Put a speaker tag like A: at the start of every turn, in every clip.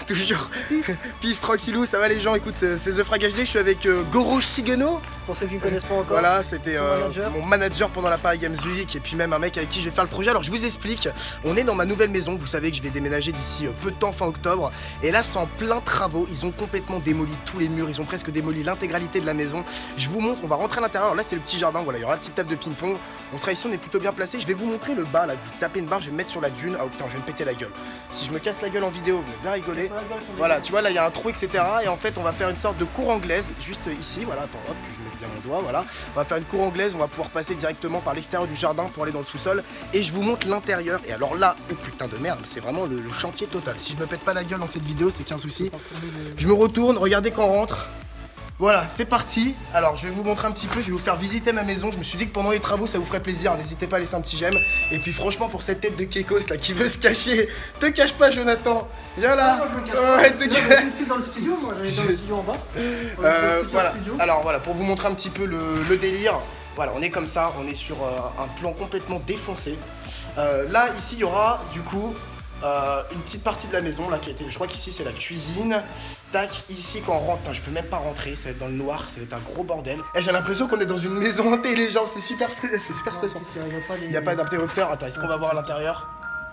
A: toujours. Peace, tranquillou, ça va les gens. Écoute, c'est The Frag HD, je suis avec Goro Shigeno.
B: Pour ceux qui ne connaissent pas encore.
A: Voilà, c'était mon manager pendant la Paris Games Week et puis même un mec avec qui je vais faire le projet. Alors je vous explique, on est dans ma nouvelle maison, vous savez que je vais déménager d'ici peu de temps, fin octobre. Et là c'est en plein travaux, ils ont complètement démoli tous les murs, ils ont presque démoli l'intégralité de la maison. Je vous montre, on va rentrer à l'intérieur, là c'est le petit jardin, voilà, il y aura la petite table de ping-pong. On sera ici, on est plutôt bien placé. Je vais vous montrer le bas là, vous tapez une barre, je vais me mettre sur la dune. Ah oh, putain, je vais me péter la gueule. Si je me casse la gueule en vidéo, vous allez bien rigoler. Voilà, tu vois là il y a un trou etc. Et en fait on va faire une sorte de cour anglaise, juste ici, voilà, attends hop, que je mette bien mon doigt, voilà. On va faire une cour anglaise, on va pouvoir passer directement par l'extérieur du jardin pour aller dans le sous-sol. Et je vous montre l'intérieur. Et alors là, oh putain de merde, c'est vraiment le chantier total. Si je me pète pas la gueule dans cette vidéo, c'est qu'un souci. Je me retourne, regardez quand on rentre. Voilà, c'est parti. Alors, je vais vous montrer un petit peu, je vais vous faire visiter ma maison. Je me suis dit que pendant les travaux, ça vous ferait plaisir. N'hésitez pas à laisser un petit j'aime. Et puis, franchement, pour cette tête de Kekos là qui veut se cacher, te cache pas, Jonathan. Viens là.
B: Ouais, te cache. Je suis dans le studio, moi, j'allais dans le studio en bas.
A: Voilà. Alors, voilà, pour vous montrer un petit peu le délire. Voilà, on est comme ça, on est sur un plan complètement défoncé. Là, ici, il y aura du coup une petite partie de la maison là qui a été, je crois qu'ici c'est la cuisine. Tac, ici quand on rentre, je peux même pas rentrer, ça va être dans le noir, ça va être un gros bordel. Et j'ai l'impression qu'on est dans une maison hantée les gens, c'est super stressant, c'est super stressant. Il n'y a pas d'interrupteur, attends, est-ce qu'on va voir à l'intérieur?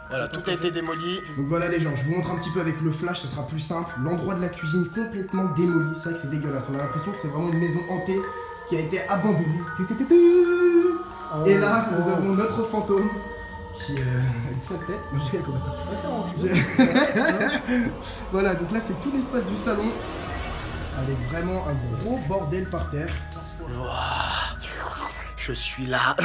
A: Voilà, tout a été démoli. Donc voilà les gens, je vous montre un petit peu avec le flash, ça sera plus simple. L'endroit de la cuisine complètement démoli, c'est vrai que c'est dégueulasse, on a l'impression que c'est vraiment une maison hantée qui a été abandonnée. Et là, nous avons notre fantôme. Qui a une sale tête. Non, j'ai le Voilà, donc là c'est tout l'espace du salon avec vraiment un gros bordel par terre. Je suis là.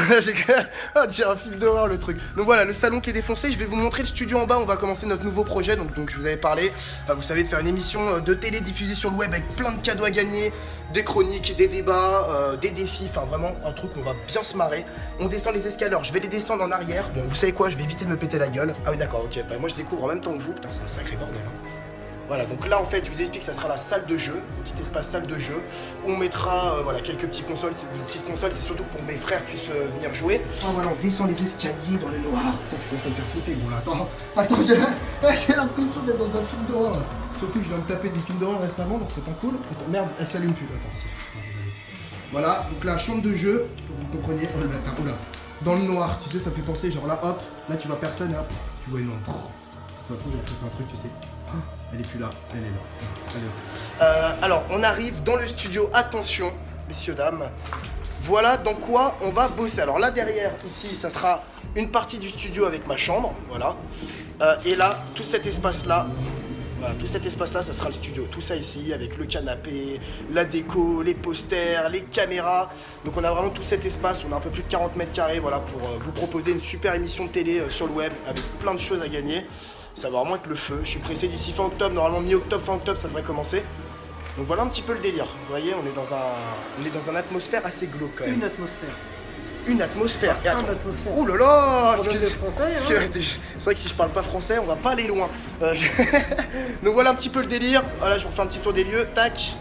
A: On dirait un film d'horreur le truc. Donc voilà, le salon qui est défoncé. Je vais vous montrer le studio en bas. On va commencer notre nouveau projet. Donc je vous avais parlé, vous savez, de faire une émission de télé diffusée sur le web avec plein de cadeaux à gagner, des chroniques, des débats, des défis. Enfin vraiment un truc où on va bien se marrer. On descend les escaliers. Je vais les descendre en arrière. Bon, vous savez quoi, je vais éviter de me péter la gueule. Ah oui d'accord, ok. Bah, moi je découvre en même temps que vous. Putain, c'est un sacré bordel. Hein. Voilà, donc là en fait je vous explique que ça sera la salle de jeu, un petit espace salle de jeu. On mettra voilà, quelques petites consoles, une petite console, c'est surtout pour que mes frères puissent venir jouer. Oh voilà, on descend les escaliers dans le noir. Putain, tu commences à me faire flipper gros là, attends, j'ai l'impression d'être dans un film d'horreur. Surtout que je viens de taper des films d'horreur récemment, donc c'est pas cool. Attends, merde, elle s'allume plus, attends, si. Voilà, donc là, chambre de jeu, pour que vous compreniez, oh le bâtard, oh là. Dans le noir, tu sais, ça fait penser, genre là, hop, là tu vois personne, et hop, tu vois une ombre. Ça se trouve, j'ai fait un truc, tu sais. Elle est plus là, elle est là. Alors, on arrive dans le studio. Attention, messieurs, dames. Voilà dans quoi on va bosser. Alors là, derrière, ici, ça sera une partie du studio avec ma chambre. Voilà. Et là, tout cet espace-là, voilà, tout cet espace-là, ça sera le studio. Tout ça ici, avec le canapé, la déco, les posters, les caméras. Donc on a vraiment tout cet espace. On a un peu plus de 40 mètres carrés, voilà, pour vous proposer une super émission de télé sur le web avec plein de choses à gagner. Ça va vraiment être le feu. Je suis pressé d'ici fin octobre, normalement mi-octobre, fin octobre, ça devrait commencer. Donc voilà un petit peu le délire. Vous voyez, on est dans une atmosphère assez glauque quand même.
B: Une atmosphère.
A: Une atmosphère. Et attends.
B: Atmosphère.
A: Oh là là,
B: c'est
A: vrai que si je parle pas français, on va pas aller loin. Donc voilà un petit peu le délire. Voilà, je vous refais un petit tour des lieux. Tac.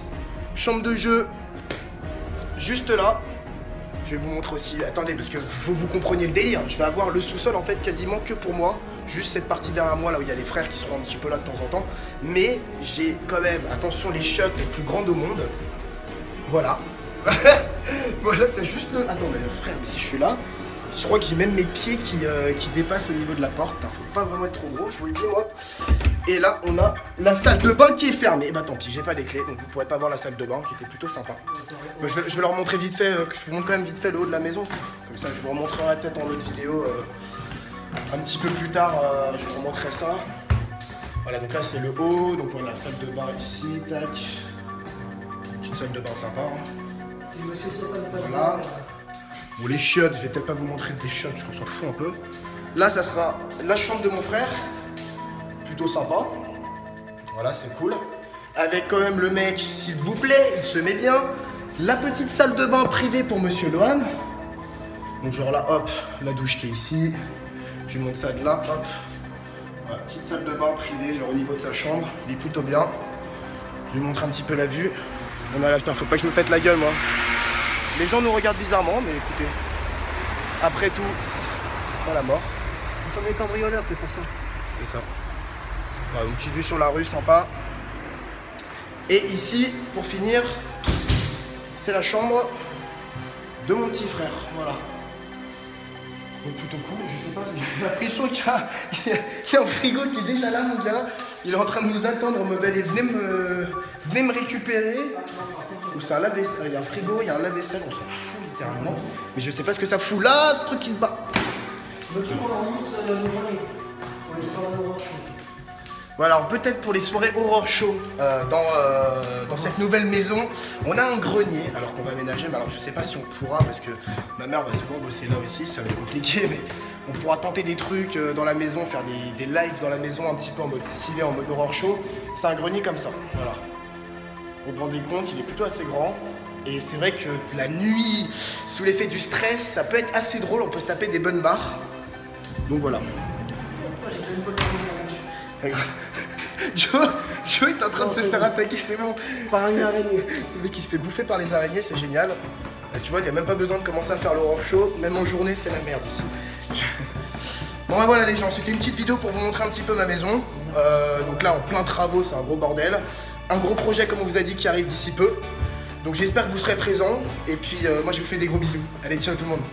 A: Chambre de jeu. Juste là. Je vais vous montrer aussi, attendez, parce que faut que vous compreniez le délire. Je vais avoir le sous-sol en fait quasiment que pour moi. Juste cette partie derrière moi, là où il y a les frères qui seront un petit peu là de temps en temps. Mais j'ai quand même, attention, les chiottes les plus grandes au monde. Voilà. Voilà, t'as juste le... Attends, mais le frère, mais si je suis là, je crois que j'ai même mes pieds qui dépassent au niveau de la porte. Faut pas vraiment être trop gros, je vous le dis moi. Et là, on a la salle de bain qui est fermée. Bah tant pis, j'ai pas les clés, donc vous pourrez pas voir la salle de bain qui était plutôt sympa. Je vais leur montrer vite fait, que je vous montre quand même vite fait le haut de la maison. Comme ça, je vous remontrerai peut-être en autre vidéo. Un petit peu plus tard, je vous remontrerai ça. Voilà, donc là c'est le haut, donc voilà la salle de bain ici, tac. Petite salle de bain sympa. Hein. Voilà. Bon, les chiottes, je vais peut-être pas vous montrer des chiottes, parce qu'on s'en fout un peu. Là, ça sera la chambre de mon frère. Plutôt sympa. Voilà, c'est cool. Avec quand même le mec, s'il vous plaît, il se met bien. La petite salle de bain privée pour Monsieur Lohan. Donc genre là, hop, la douche qui est ici. Je lui montre ça de là, hop. Voilà, petite salle de bain privée, genre au niveau de sa chambre. Il est plutôt bien. Je lui montre un petit peu la vue. On a la... Putain, faut pas que je me pète la gueule, moi. Les gens nous regardent bizarrement, mais écoutez. Après tout, c'est pas la mort.
B: On est cambrioleurs, c'est pour ça.
A: C'est ça. Voilà, une petite vue sur la rue, sympa. Et ici, pour finir, c'est la chambre de mon petit frère, voilà. Donc plutôt cool, je sais pas, j'ai l'impression qu'il y a un frigo qui est déjà là, mon gars. Il est en train de nous attendre en mode allez, venez me récupérer. Donc c'est un lave-vaisselle, il y a un frigo, il y a un lave-vaisselle, on s'en fout littéralement. Mais je sais pas ce que ça fout là, ce truc qui se bat.
B: Veux-tu qu'on leur montre le grenier pour les soirées Aurore Show?
A: Voilà, alors peut-être pour les soirées Aurore Show dans cette nouvelle maison, on a un grenier alors qu'on va aménager, mais alors je sais pas si on pourra parce que ma mère va souvent bosser là aussi, ça va être compliqué, mais on pourra tenter des trucs dans la maison, faire des lives dans la maison un petit peu en mode stylé, en mode Aurore Show. C'est un grenier comme ça, voilà. Vous vous rendez compte, il est plutôt assez grand. Et c'est vrai que la nuit, sous l'effet du stress, ça peut être assez drôle, on peut se taper des bonnes barres. Donc voilà.
B: Putain, j'ai déjà une bonne journée.
A: Joe est en train de se faire attaquer, c'est bon.
B: Par une araignée.
A: Le mec il se fait bouffer par les araignées, c'est génial. Là, tu vois, il n'y a même pas besoin de commencer à faire l'Aurore Show, même en journée c'est la merde ici. Bon bah voilà les gens, c'était une petite vidéo pour vous montrer un petit peu ma maison. Donc là en plein travaux, c'est un gros bordel. Un gros projet comme on vous a dit qui arrive d'ici peu. Donc j'espère que vous serez présents. Et puis moi je vous fais des gros bisous. Allez, ciao tout le monde.